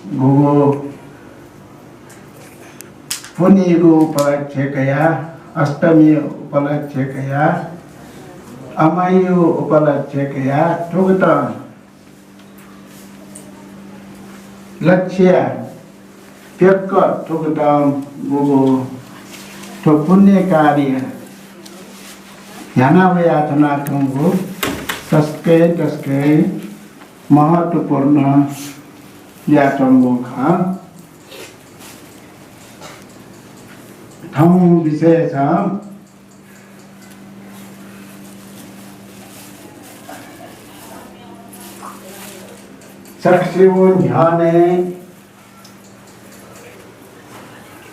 Gugu Punigu Upalachekaya, Astami Upalachekaya, Amayu Upalachekaya, Tugata Lachia, Pirkot Tugata Gugu Tupune Kadia, Yanavaya Tanatungu, Taske, Mahatupurna, Yatamukha. Tham Visesa Saksivo Jhane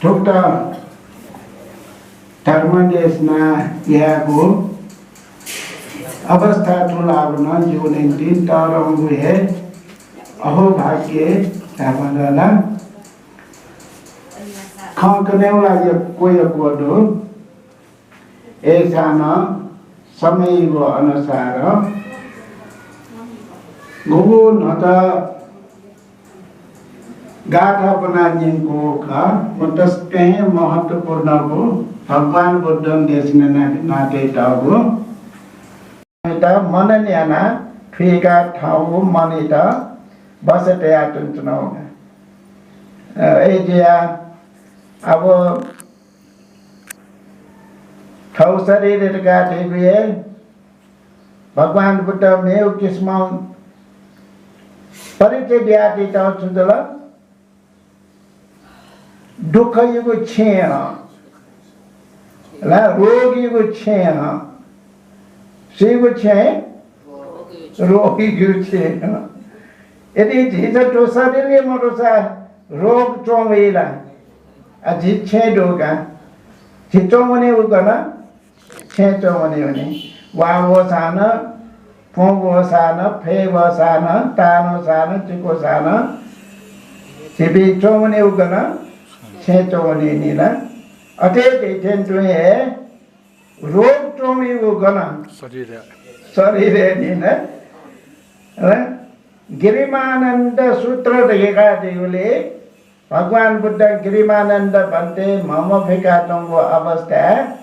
Tukta Dharmadesna Yago Avastha Tulavana Junintin Taranguhe Aho Bhagye Dhammadala Kankanela Yakoya Godo Esana Samayigo Anasara Gugu Nata Gatha Panajinko Ka Mataske Mahatapurnago Bhagwan Buddham Desnana Nate Tago Ita Mananyana Twiga Tau Manita Basataya Tuntunoga Asia Our Tausari Gati Bhagwan Buddha Meu Kismon Paritidyati Tautundala Dukha Yugo Chena La Rogi Yugo Chena Shiva Chen Rogi Yugo Chena It is a Tosari Motosa Rog Tromila Aji Chedoga Chitomani Ugana Chetomani Wawosana Pongosana Pevasana Tanosana Chikosana Tibi Tomani Ugana Chetomani Nila Ate Tentu Rog Tomi Ugana Sorry Nina Girimananda Sutra Dega Devule Bhagwan Buddha Girimananda Bante Mama Vikatongo Avastha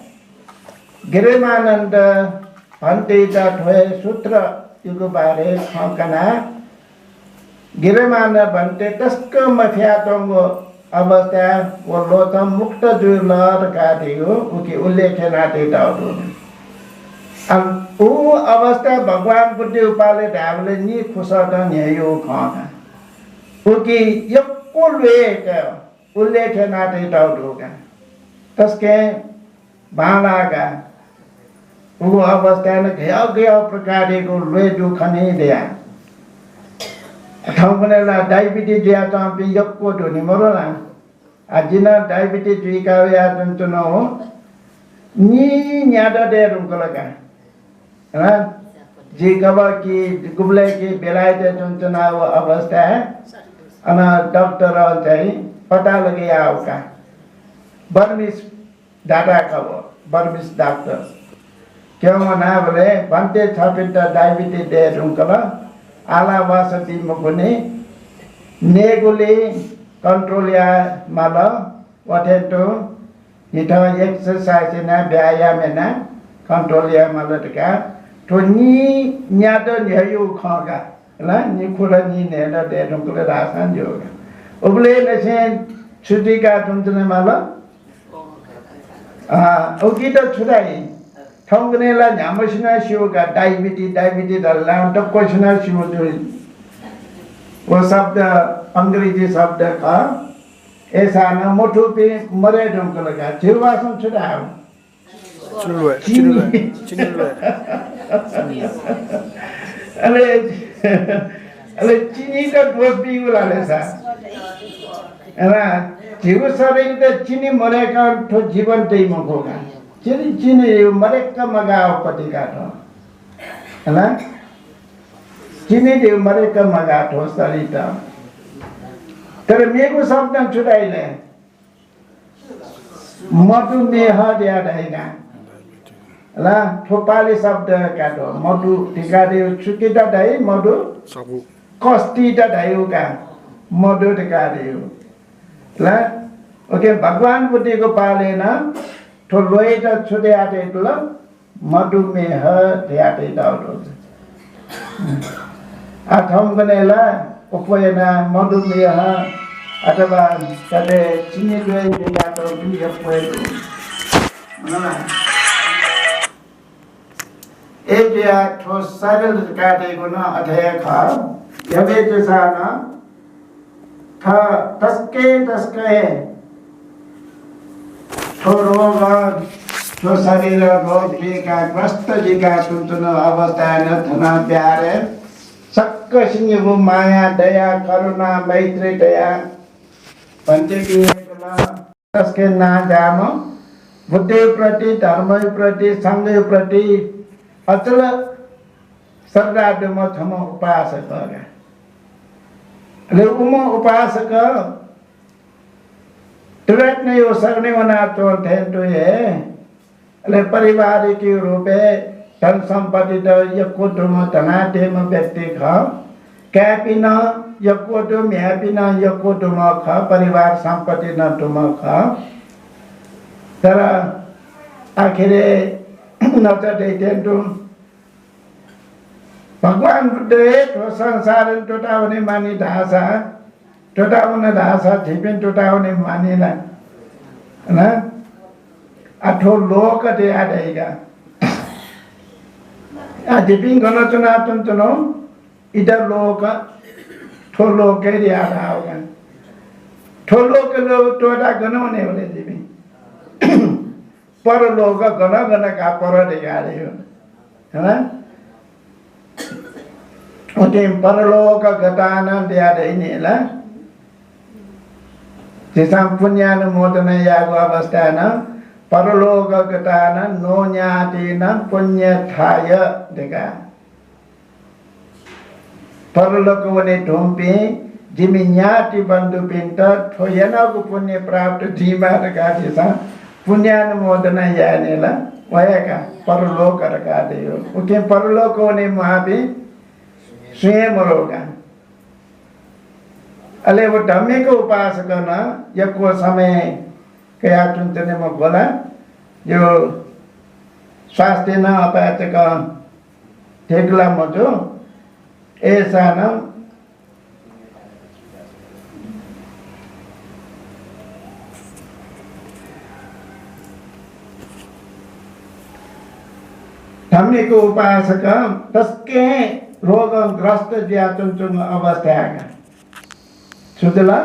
Girimananda Bante Tatwe Sutra Yugubare Kankana Girimana Bante Taska Mafyatongo Avastha Wolotam Mukta Dula Kadiyo Uki Ulekhanate Taudu Am U Avastha Bhagwan Buddha Upale Davle Ni Kusata Nyayo Kana Uki Yap Ulekhanate Tauduga Taske Balaga Ugu Avastana Gaya Prakadi go Redu Kanidea Taumanela diabetes diatampi Yoko to Nimorola Ajina diabetes Vikavia Tuntuno Ni Nyada de Runkalaga Jikabaki Gubleki Belaita Tuntuna Avasta Ana Doctor Altai Patalagi Auka Burmese data cover Burmese doctor Kyamana Vale Bante Tapita diabetes de Runkala Ala Vasati Mukuni Neguli Controlia Mala Watento Ita exercise in a Biayamena Controlia Malatica to Ni Nyada Nyayu Kaga La Nikura Ni Neda de Runkula and Yoga Oble Nation Chudika Tuntunamala Okita Chudai Tonganela Yamashina Shuga diabetes the land of questioner she would do was up the Angrejis of the car Esana Motupi Moredum Kalaga Chilvasam should have Chini that was people Alessa and he was sorry that Chini Moreka to Jivan Timoga. Chini Mareka Maga Paticato. And Chini de Mareka Magato Salita. Termego something today. Motu Meha de Adaina. La Topali sub the Cato, Motu Ticadi Chukita Dai, Modu Costita Dayuga, मधुर कार्य हो ल okay भगवान बुद्धि को पाले ना तो लोहे तो छुटे आते तो ल मधुमेह ध्याते डाउट आठम बनेला उपयना मधुमेह अथवा कदे चिनी लोहे दिया तो भी उपयोग ना एक या तो सरल काटे को ना अधे खा यवे जैसा ना था तस्के तो रोग तो शरीर रोग का ग्रस्त जी का तुम अवस्था न धना प्यारे सक्क सिंह वो माया दया करुणा मैत्री दया पंचे की तस्के ना जानो बुद्धि प्रति धर्म प्रति संघ प्रति अचल श्रद्धा में थम उपासक ले उपासक तुरंत नहीं हो सकने वाला तो थे तो ये ले परिवार के रूपे धन संपत्ति तो ये कुटुंब धनाटे में व्यक्ति खा क्या पीना ये कुटुंब मैं पीना ये कुटुंब खा परिवार संपत्ति न तुम खा तरह आखिरे नचते थे तुम भगवान बुद्धे तो संसार टोटाउने मानी ढासा टोटाउने ढासा थिपिन टोटाउने मानी ना आठो लोक ते आडेगा आ थिपिन गनो चुना तुनो इधर लोक ठो लोक के दिया होगा ठो लोक लो टोटा गनो ने बोले थिपिन पर लोक गना का पर देगा रे है ना उन्हें परलोक गताना दिया नहीं ला जैसा पुण्यानुमोदन यागो अवस्था न परलोक गताना नो न्याति न पुण्य थाय देखा परलोक वने ढोंपे जिमी न्याति बंधु पिंट थोयना को पुण्य प्राप्त धीमा रखा जैसा पुण्यानुमोदन याने ला वह का परलोक रखा दे उनके परलोक वने महाबी स्वयं रोगा अले वो धम्मे को उपासक ना यको समय क्या चुनते ने मग बोला जो स्वास्थ्य ना अपायत का ठेकला मजो ऐसा ना धम्मे को उपासक तस्के रोगग्रस्त ज्याचुन अवस्था आएगा सुधला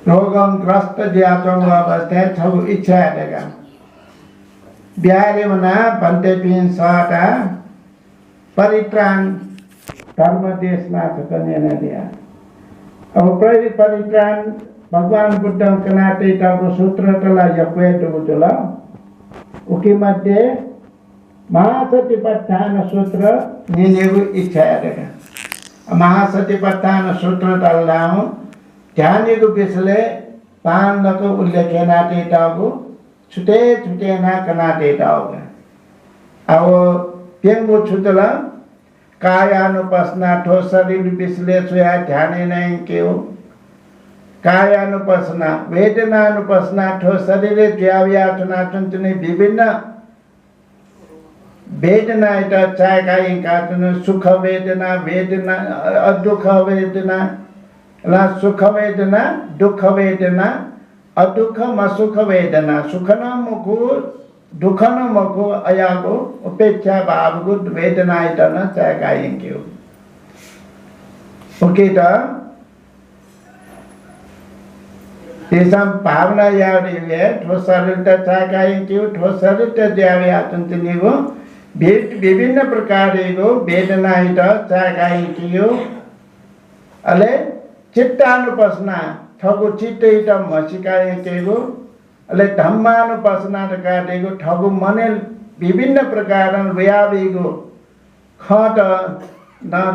रोगग्रस्त ज्याचुन अवस्था छौ इच्छा आएगा ब्यारे मना बनते पिन साटा परित्राण धर्म देश ना सकने न दिया अब परित्राण भगवान बुद्ध कनाते ताको सूत्र तला यक्वे तो चला उकी मध्य महासतिपत्थान सूत्र निनेगु इच्छा आएगा महासतिपत्थान सूत्र तल्लामु ध्यानिगु पिछले पान नको उल्लेख नाटे तागु छुटे ना कनाटे तागु अब पेंगु छुटला कायानुपसना ठो शरीर पिछले सोया ध्याने नहीं क्यों कायानुपसना वेदनानुपसना ठो शरीर ज्याव्या चुना चुनचुनी विभिन्न वेदना इटा चाय काई काटना सुख वेदना वेदना अदुख वेदना ला सुख वेदना दुख वेदना अदुख मसुख वेदना सुख न मुखु दुख न मुखु अयागो उपेक्षा भाव को वेदना इटा न चाय काई क्यों ओके ता ऐसा भावना याद है ठोस शरीर ता चाय काई क्यों ठोस शरीर ता ज्यावे आतंतनी को विभिन्न प्रकार को वेदना इटा चागाई कियो अले चित्तानुपसना ठगु चित्त इटा मसिकाए केगो अले धम्मानुपसना काटेको ठगु मने विभिन्न प्रकार व्याविगो खट न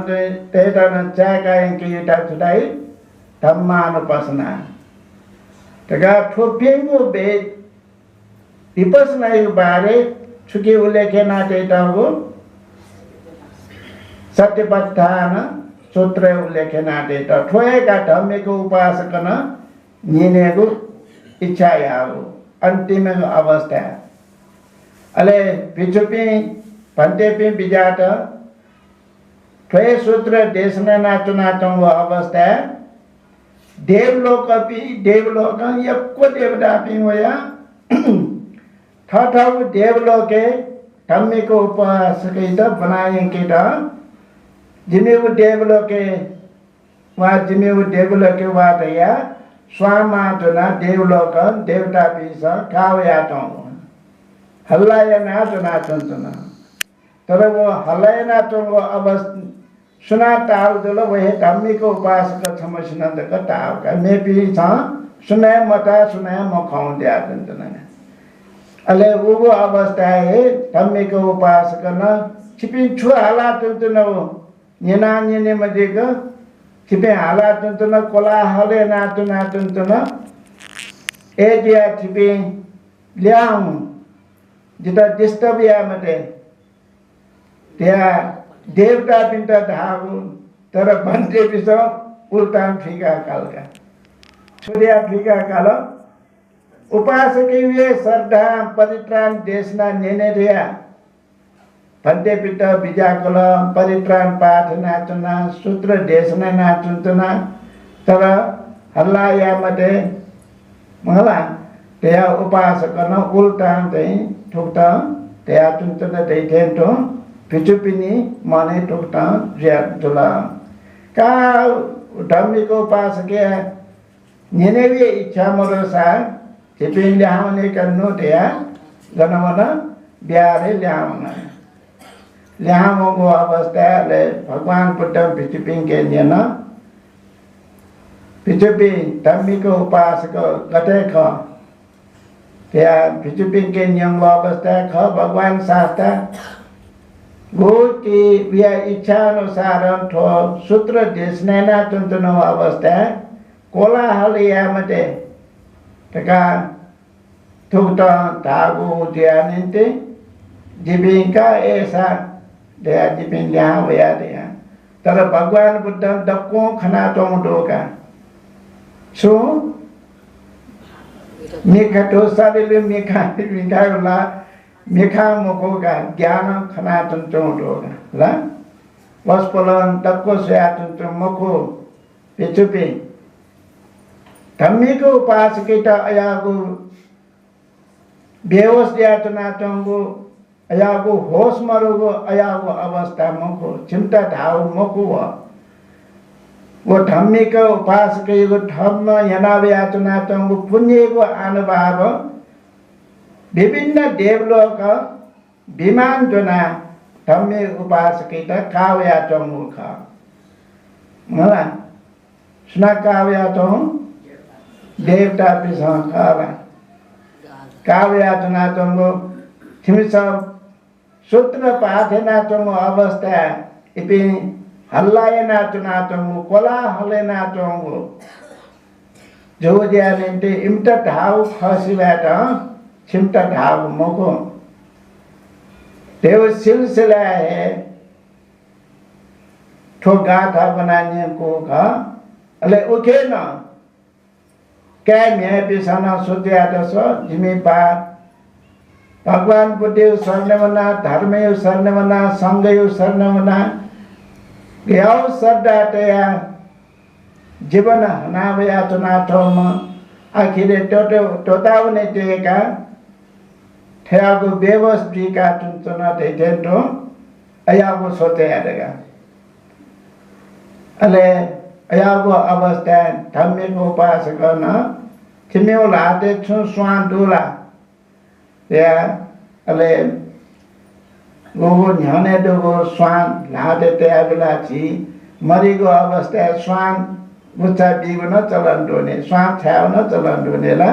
तेटा न चागाए के इटा छुटाई धम्मानुपसना तगा ठोपेंगो बे विपसना बारे छुके उल्लेखे नाटे टागो सत्यपत्थान सूत्र उल्लेखनाटे त ठोएका धम्मेको उपासकन निनेको इच्छा यारो अन्तिम अवस्था अले पिचुपी भन्टेपी बिजाट ठोए सूत्र देशना नाचुनाचंगो अवस्था देवलोकपि देवलोक यक्को देवतापि होया ठठौ देवलोके धम्मेको उपासकै त बनाएके त जिमेउ देवलोके वा जिमेउ देवलोके वा दया स्वामा जना देवलोक देवता पिस कावया त हल्लाया नाचना चंचना तर वो हल्लाया नाचो अवस्था सुना ताल दल वह धम्मेको उपासक समस्या त ताव का मे पि छ सुनाय मता सुनाय म खाउँ दिया चंचना अले वो अवस्था है धम्मेको उपासक न छिपि छु हाला चंचना निना निने मजेक छिपि हाला चंचना कोला हले नाचु नाचुना ए दिया छिपि ल्याउ जिता डिस्टर्बिया मते त्या देवता पिंटा धागु तर भन्टे पिस उल्टा फिका कालका सूर्य फिका काल उपासकै वे श्रद्धा परित्राण देशना नेनेरिया भन्टे पिता बिजाकल परित्राण पाठ नाचना सूत्र देशना नाचुना तर हल्लाया मते मला त्या उपासक न उल्टा चाहिँ ठुक्ता त्या चुन्तन दैथेन्टो पिचुपिनी मने ठुक्ता ज्या जुला का धम्मेको उपासके निनेवे इच्छा मरसा छिपिन ल्याउने कन्नु त्या जनमन ब्यारे ल्याउन ल्याउको अवस्थाले भगवान पुट्ट पिचुपिन के निन पिचुपि धम्मेको उपासक गते ख त्या पिचुपिन के नियम अवस्था ख भगवान शास्त्र गोटी व्या इच्छा अनुसार ठो सूत्र देशना चुन्तन अवस्था कोलाहल यामते तका थुक्ता धागु ध्यानिन्ते जीविका ऐसा दया जीविन ल्या वया दया तर भगवान बुद्ध दक्को खना टोका सो मेखा तो सारे मेखा मिठाईला मेखा मुखोगा ज्ञान खना टोका ला वस्पलन दक्को स्या मुखो पिचुपी धम्मेको उपासकै त अयागो बेहोस यातना चंगो अयागो होश मरोगो अयागो अवस्था मुखो चिंता ढाउ मुखो वो धम्मेको उपासकै गो धम्म यनाव यातना चंगो पुण्यको अनुभाव विभिन्न देवलोक विमान जना धम्मे उपासकै त कावया चंगो ख मला सुना कावया चंगो देवता पिसा खाला काव्या चंगो थिमिस सूत्र पाठना चंगो अवस्था इपि हल्लायना चंगो कोला हलेना चंगो जो दियालेंटे इमता ढाउ खसिबाट छिमता ढाउ मको देव सिलसिला है ठो गाथा बनाने को का अले ओके न क्या मैं पिछाना सोचा दसो जिम्मे पा भगवान बुद्धि शरणमना धर्म शरणमना संघ शरणमना गयाव श्रद्धा तया जीवन हनावया चुना ठोम आखिर टोटाउने टेका ठेयागो व्यवस्थी का चुना टेटेन्टो अयागो सोचे आदेगा अले अयागो अवस्था धम्मेको उपासक न थिमेउ लाते छु स्वान दुला या अले गोगो न्याने दोगो स्वान लाते त्या बेला छि मरिगो अवस्था स्वान गुच्छा बिगो न चलन दोने स्वान छ्याउ न चलन दोने ला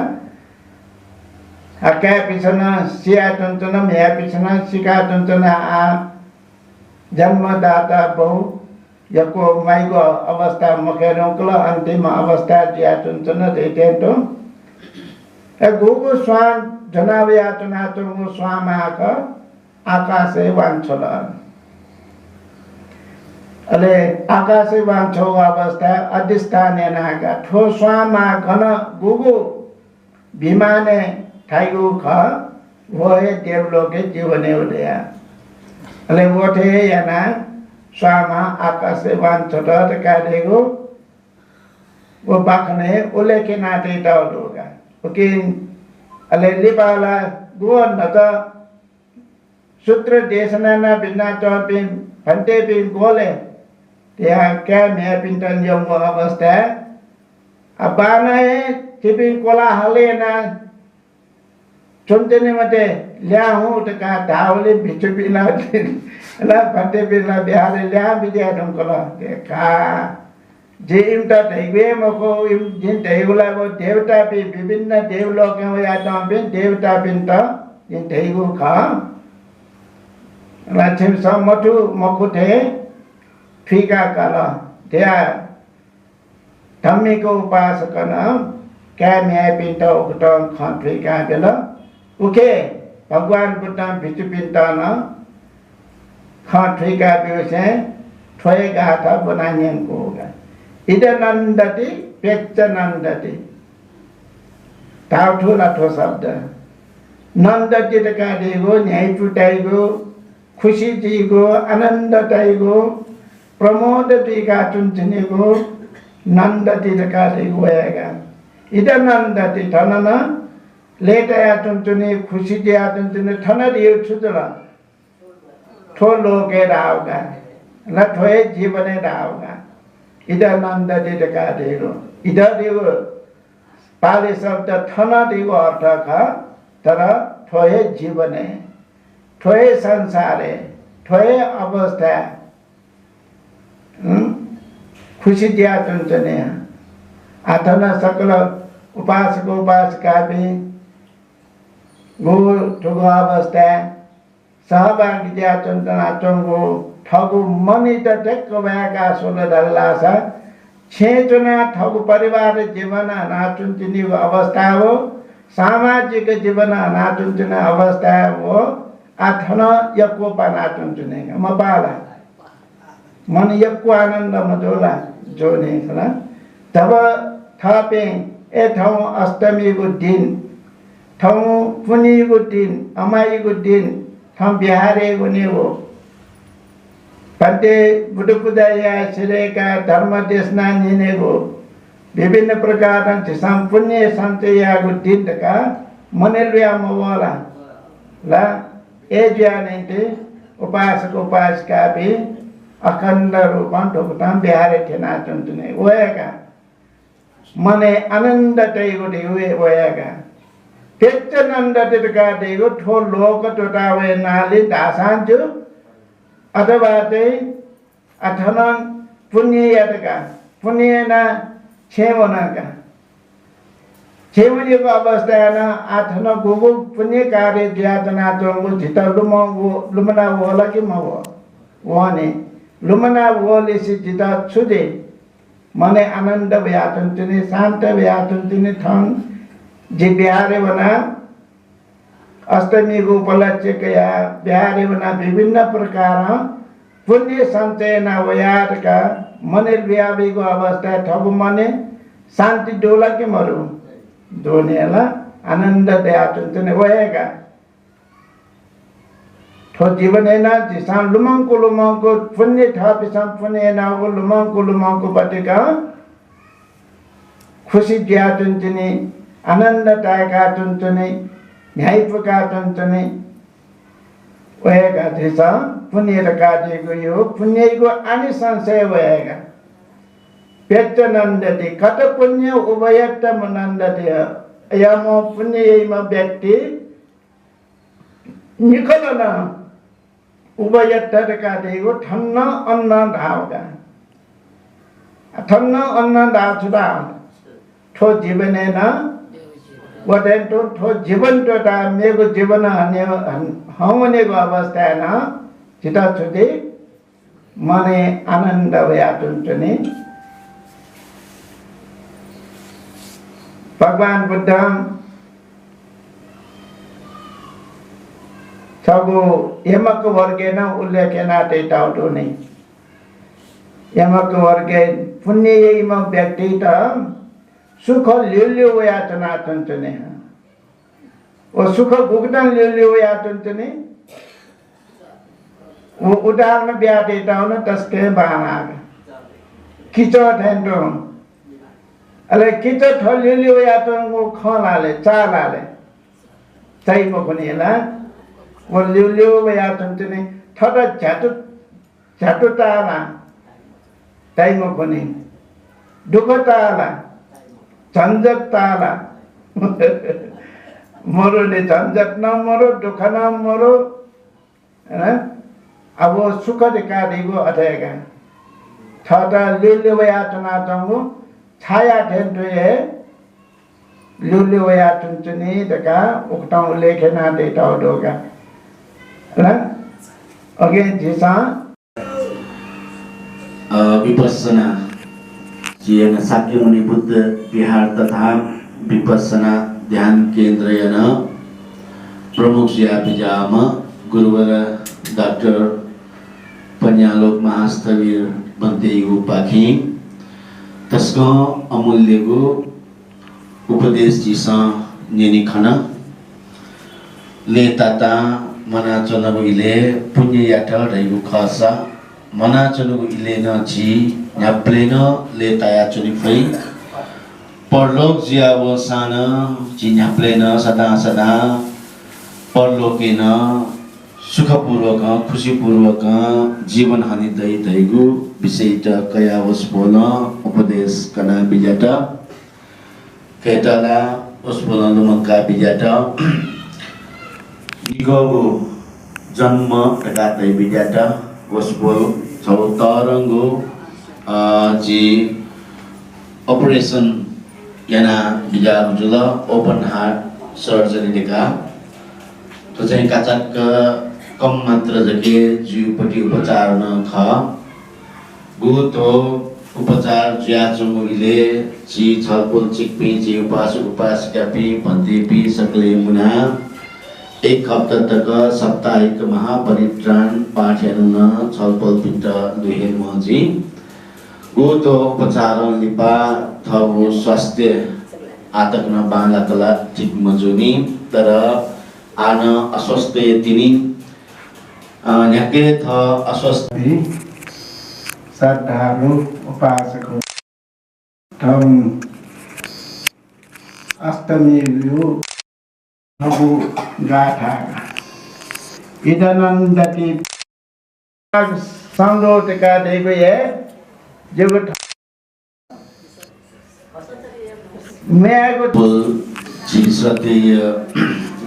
आका पिछन सिया चंचन म्या पिछन सिका चंचन आ जन्मदाता बहु यको माइगो अवस्था मखेरौकल अन्तिम अवस्था ज्या चुनचन देतेन्टो गोगो स्वान जनावया चुनाचुगो स्वामाक आकाशे वान्छल अले आकाशवान छौ अवस्था अधिष्ठान नागा ठो स्वामा घन गुगु विमाने ठाइगु ख वहे देवलोके जीवने उदया अले वठे याना स्वामा आकाशवान छोटा काडेगु वो बाखने ओले के नाते टाउलुगा ओके अले लिपाला गुवन नता सूत्र देशना बिना चौपिन फंटे पिन गोले त्या क्या मैं पिंटन यम अवस्था अबाना है चिपिन कोला हले ना चुनते मते लिया हूँ तो का दावले बिचु पिना ना फंटे पिना बिहार लिया बिदिया तुम कोला का जिम ता देवे मको जिन देवला वो देवता भी विभिन्न देवलोक में वो याद भी देवता बिंता जिन देवु खा लाचिम सब मटू मकुटे फीका काला त्या धम्मी को उपासक ना क्या मैं पिंता उकटों खान फीका बेला उके भगवान बुद्धां बिचु पिंता ना खान फीका बेवसे थोए गाथा बनाने को होगा इधर नंदती पेच्च नंदती ताव ठोला ठो शब्द नंदती टका देगो न्याय पुटाइगो खुशी जीगो आनंद टाइगो प्रमोद जीगा चुनचुनेगो नंदती टका देगो आएगा इधर नंदती ठनना लेट आया चुनचुने खुशी जिया चुनचुने ठना दियो छुतला ठो लोगे रावगा न ठोए जीवने रावगा इधर नंद का देगो इधर देगो पाले शब्द थना देगो अर्थ का तरह ठोए जीवन है ठोए संसार है ठोए अवस्था खुशी दिया चुनचुने अथना सकल उपासक उपासिका भी गो ठुगो अवस्था सहभागी दिया चुनचुना चंगो ठगु मनी त टेक्क भएका सोल धल्लासा छेचुना ठगु परिवार जीवन नाचुन्चिनी अवस्था हो सामाजिक जीवन नाचुन्चिने अवस्था हो आथन यक्को पा नाचुन्चिने मबाला मन यक्को आनन्द मजोला जोने खला तब थापे ए ठाउँ अष्टमीको दिन ठाउँ पुनीको दिन अमाईको दिन ठाउँ बिहारेको ने हो पद्य बुद्धपुदाया सिरेका धर्म देशना निनेगो विभिन्न प्रकार संपूर्ण संचयागो दिन का मनेलुया मवाला ला ए ज्ञानेते उपासक उपासिका भी अखंड रूपं ठोकताम बिहारे ठेना चुनचुने ओएगा मने आनंद तैगो देवे ओएगा पेच्च नंद तिका देगो ठो लोक टोटावे नाली दासांजु अथवा अथना पुण्य यादका पुण्य ना छेवना का छेवनी को अवस्था ना अथना गुगु पुण्य कार्य ज्ञातना तो जिता लुमना वोला की मवो वाने लुमना वोले से जिता छुदे मने आनंद व्यातन तिने शांत व्यातन तिने थंग जी बिहारे बना अष्टमी को उपलक्ष्य किया बिहारी बना विभिन्न प्रकार पुण्य संचय न वयात का मने व्यापी को अवस्था ठगु मने शांति डोला के मरु दोनेला आनंद दया चुनचुने वहेगा ठो जीवन है ना जिसान लुमंग को पुण्य था पिसान पुण्य ना वो लुमंग को बटेगा खुशी दिया चुनचुने आनंद टाइका चुनचुने न्याय प्रकार चुनचुने वहेगा जैसा पुण्य रखा देगो यो पुण्य को आनि संशय वहेगा पेट्ट नंदति कत पुण्य उभयक्त नंदति यमो पुण्य यम व्यक्ति निकलना उभयक्त रखा देगो ठन्न अन्न धावगा ठन्न अन्न धाव छुड़ा ठो जीवन है ना वदन तो ठो जीवन तो ता मेरे जीवन हने हमने को अवस्था है ना चिता छुदे मने आनंद वया चुनचुने भगवान बुद्ध सबो यमक वर्गे न उल्लेखेना ते टाउटो नहीं यमक वर्गे पुण्य यम व्यक्ति त सुख लियो यातना चंचने वो सुख भुगतान लियो याचने वो उदाहरण ब्याह देता हूँ ना तस्के बाना किचो ठेंडो अले किचो ठल लियो याचन वो खालाले चालाले चाय मखनी ला वो लियो याचने थोड़ा झाटू ताला चाय मखनी दुख ताला झंझट ताला मरो ने झंझट न मरो दुख न मरो है अब वो सुख दिखा देगो अधेगा थोड़ा लियो याचना तंगो छाया ठेंडो है लियो याचने देखा उक्ता उल्लेख ना देता होगा है अगेन जिसा विपස්සना जीवन शाक्यमुनि बुद्ध विहार तथा विपස්සना ध्यान केन्द्रयन प्रमुख जियापिजाम गुरुवर डाक्टर पन्यालोक महास्थवीर बन्तेगु पाखी तस्को अमूल्यगु उपदेश जिसा नेनी खना ले ताता मना चनगु इले पुण्य यात्रा रहेगु खसा मना चनगु इले न जी न्याप्लेन ले ताया चुनि फै परलोक जियावो सान जी न्याप्लेन सदा सदा परलोकेन सुखपूर्वक खुशीपूर्वक जीवन हानि दै दैगु विषय त कयावस बोल उपदेश कना बिजाट केटला उस बोल नमका बिजाट निगो जन्म टकातै बिजाट उस बोल छौ तरंगो जी ऑपरेशन याना बिजार जुल ओपन हार्ट सर्जरी देखा तो चाहिँ काचक कम मात्र जके जीवपट्टि उपचार न ख गुतो उपचार ज्या चंगुले जी छलपुल चिकपी जी उपासिका पी भन्ते पी सकले मुना एक हप्ता तक साप्ताहिक महापरित्राण पाठ्यानु न छलपल पिण्ड दुहे मजी गुतो उपचार लिपा थवो स्वास्थ्य आतक न बाला कला ठीक मजुनी तर आन अस्वस्थ तिनी न्याके थ अस्वस्थ श्रद्धालु उपासक थम अष्टमी नगु गाथा इदनन्दति संरोधका देगो ये जगत मैं जी श्रद्धेय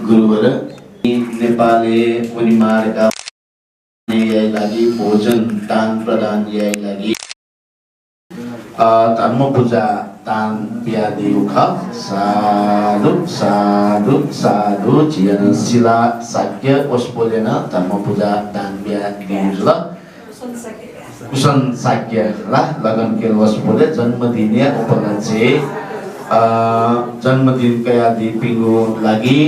गुरुवर नेपाली उनीमारका यही लागि भोजन दान प्रदान यही लागि धर्म पूजा दान बियादी उख साधु साधु साधु जियन शिला साक्य ओस्पोलेन धर्म पूजा दान बियादी ल कुशन साक्य ला लगन के ओस्पोले जन्मदिने उपलक्ष्य जन्मदिन कया दिपिङो लागि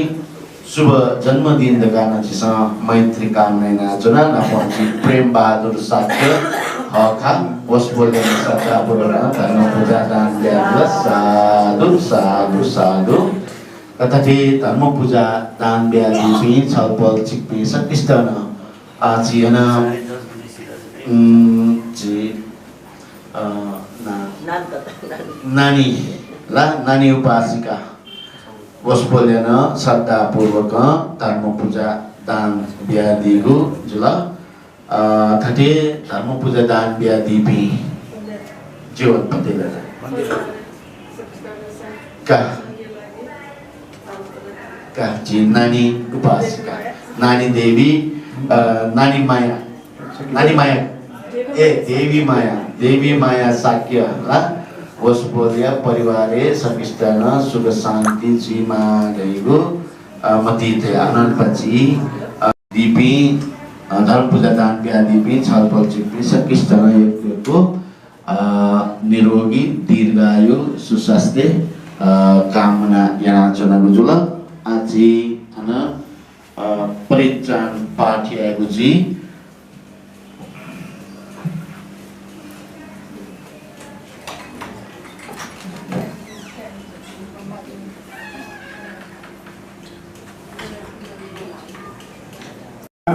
शुभ जन्मदिन दगाना जिसा मैत्री कामना जुना नापची प्रेम बहादुर साक्य हखा ओस्पोले सत्ता पुरा धर्म पूजा दान बिया साधु साधु साधु तथापि धर्म पूजा दान बिया दिपि छलपल चिकपि सकिस्तन आजियन जी नानी ला नानी उपासिका वस्पोलेन श्रद्धापूर्वक धर्म पूजा दान बियादिगु जुल थटे धर्म पूजा दान बियादिपि जीवन पतेला का जी नानी उपासिका नानी देवी नानी माया देवी माया साक्य ला वस्पोलिया परिवारे सकिस्तान सुख शान्ति जीमा गएको मतिते आनन्द पछि दिपि धर्म पूजा दान बिहा दिपि छलफल चिपि सकिस्तान योगको निरोगी दीर्घायु सुस्वास्थ्य कामना याचना गुजुल आजि हन परित्राण पाठ्य गुजी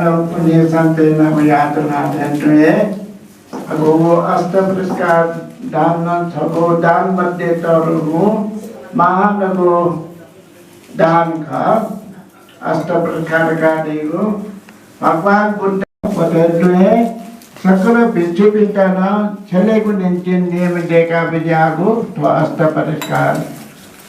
Anam punya santai nama yatuna dendwe. Aku astagfirullahaladzim dan sabo dan mati taruhu maha aku dan kah astagfirullahaladzim. Bhagwan Buddha pada dendwe. Sakala bicu bintana chale ku nintin niyam deka bijagu to astagfirullahaladzim.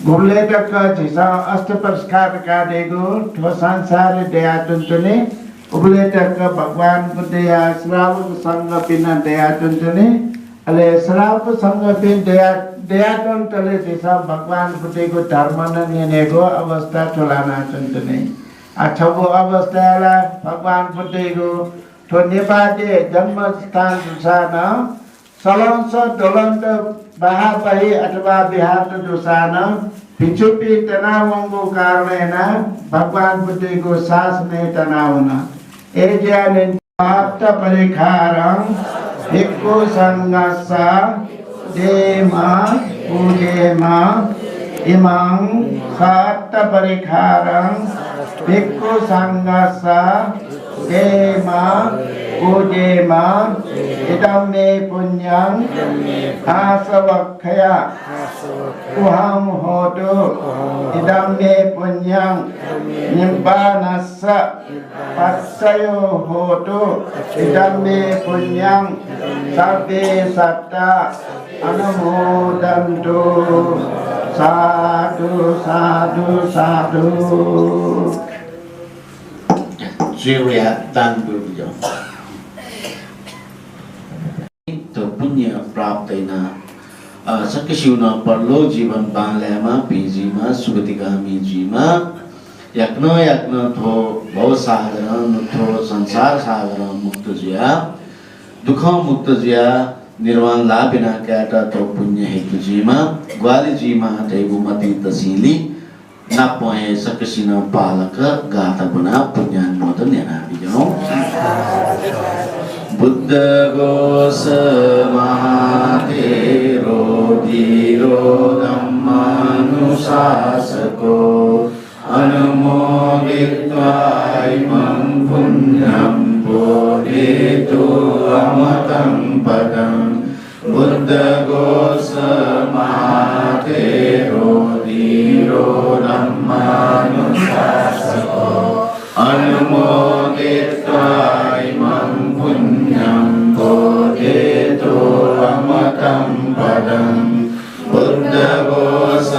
Gule taka jisa astagfirullahaladzim ka degu to sansare daya tuntune. Ubule taka Bhagwan Buddha Sravaka Sangha Pina Daya Tuntune Ale Sravaka Sangha Pina Daya Tuntune Disa Bhagwan Buddha Ko Dharmana Nene Ko Avastha Cholana Tuntune Achabu Avastha La Bhagwan Buddha Ko To Nipate Dhamma Sthan Dusana Salonsa Dolanta Bahapahi Atava Bihata Dusana Pichupi Tanavambu Karnena Bhagwan Buddha Ko Sasne Tanavana Ejanin Bhakta Parikharang Bhikkhu Sangasa Dema Udema Imang Bhakta Parikharang Bhikkhu Sangasa Dema Udema Idame Punyang Asavakkaya Uham Hotu Idame Punyang Nibbanassa Passayo Hotu Idame Punyang Sabbe Satta Anumodantu Sadhu Sadhu Sadhu Surya dan Guru तो पुण्य प्राप्त सक्सिउन Pirlo जीवन बाल्यामा पिजीमा सुगतिगामी जीमा याक्न थो भव सागर थो संसार सागर मुक्त जिया दुख मुक्त जिया निर्वाण लाभिना क्याटा तो पुण्य हेतु जीमा ग्वाली जीमा दैगु मति तसिली नापोए सक्सिन पालक गाथा बना पुण्यान मोदन याना बिजौ बुद्ध गोस महातेरो धीरो धम्मानुशासको अनुमोदित्वा इमं पुण्यं बोधितु अमतं पदं बुद्ध गोस महातेरो धीरो धम्मानुशासको अनुमोदित्वा इमं पुण्यं बोधितु अमतं पदं बुद्ध गोस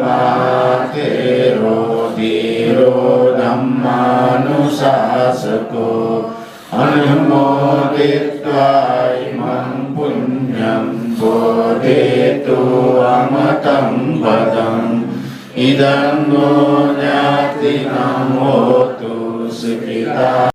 महातेरो धीरो धम्मानुशासको अनुमोदित्वा इमं पुण्यं बोधितु अमतं पदं इदं नो ज्ञातिनां होतु सुखिता